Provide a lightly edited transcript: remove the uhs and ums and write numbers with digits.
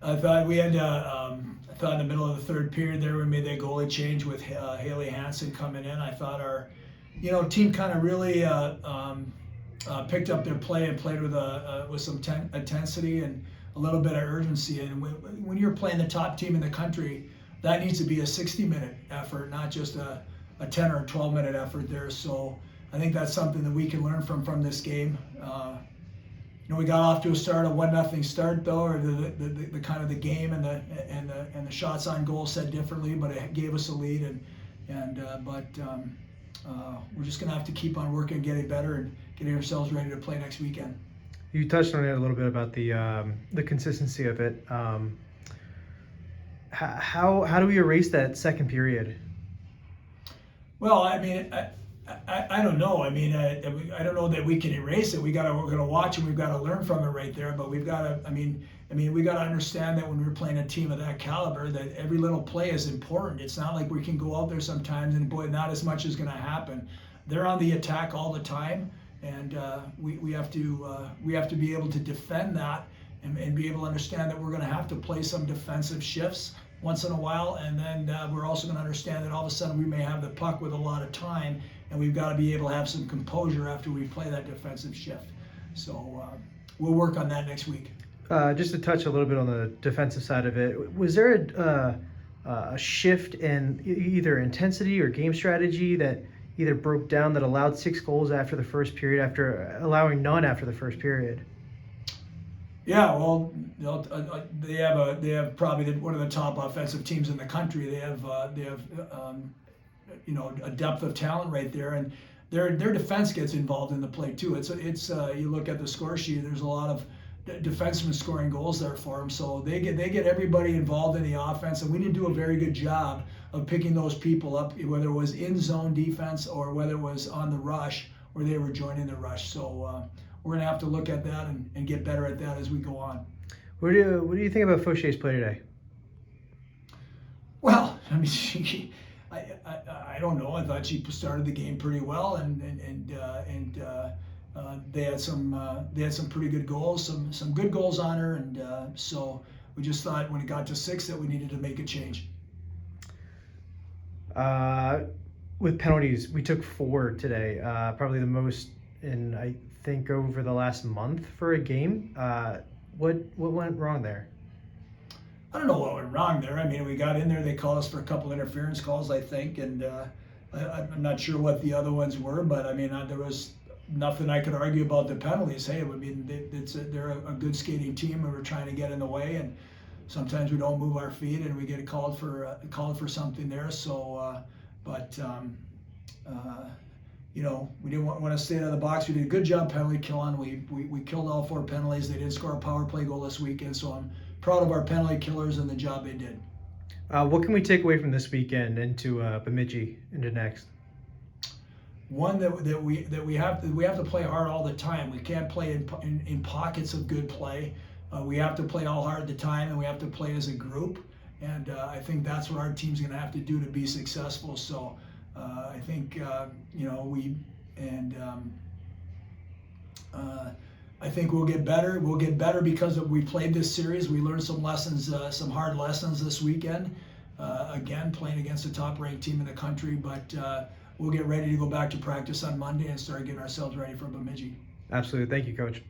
I thought we had. I thought in the middle of the third period there we made that goalie change with Haley Hansen coming in. I thought our, team kind of really picked up their play and played with some intensity and a little bit of urgency. And when you're playing the top team in the country, that needs to be a 60-minute effort, not just a 10 or a 12-minute effort there. So I think that's something that we can learn from this game. We got off to a 1-0 start though, or the kind of the game and the shots on goal said differently, but it gave us a lead, but we're just gonna have to keep on working, getting better, and getting ourselves ready to play next weekend. You touched on it a little bit about the consistency of it. How do we erase that second period? Well, I mean, I don't know. I mean, I don't know that we can erase it. We're gonna watch and we've got to learn from it right there. But we've got to. I mean, we got to understand that when we're playing a team of that caliber, that every little play is important. It's not like we can go out there sometimes and boy, not as much is going to happen. They're on the attack all the time, and we have to be able to defend that and be able to understand that we're going to have to play some defensive shifts once in a while, and then we're also going to understand that all of a sudden we may have the puck with a lot of time, and we've got to be able to have some composure after we play that defensive shift. So we'll work on that next week. Just to touch a little bit on the defensive side of it, was there a shift in either intensity or game strategy that either broke down that allowed 6 goals after the first period after allowing none after the first period? Yeah, well, they have probably one of the top offensive teams in the country. They have a depth of talent right there, and their defense gets involved in the play too. It's you look at the score sheet. There's a lot of defensemen scoring goals there for them, so they get everybody involved in the offense, and we didn't do a very good job of picking those people up, whether it was in zone defense or whether it was on the rush where they were joining the rush. So we're gonna have to look at that and get better at that as we go on. What do you think about Faucher's play today? Well, I mean, I don't know. I thought she started the game pretty well, and they had some pretty good goals, some good goals on her, and so we just thought when it got to 6 that we needed to make a change. With penalties, we took 4 today, probably the most in I think over the last month for a game. What went wrong there? I don't know what went wrong there. I mean, we got in there, they called us for a couple interference calls, I think, and I'm not sure what the other ones were, but I mean, there was nothing I could argue about the penalties. Hey, I mean, they're a good skating team, and we're trying to get in the way, and sometimes we don't move our feet, and we get called for something there. So, we didn't want to stay out of the box. We did a good job penalty killing. We killed all 4 penalties. They didn't score a power play goal this weekend, so I'm proud of our penalty killers and the job they did. What can we take away from this weekend into Bemidji into next? One that we have to play hard all the time. We can't play in pockets of good play. We have to play all hard the time, and we have to play as a group. And I think that's what our team's going to have to do to be successful. So I think I think we'll get better. We'll get better because we played this series. We learned some lessons, some hard lessons this weekend. Again, playing against a top-ranked team in the country, but we'll get ready to go back to practice on Monday and start getting ourselves ready for Bemidji. Absolutely. Thank you, Coach.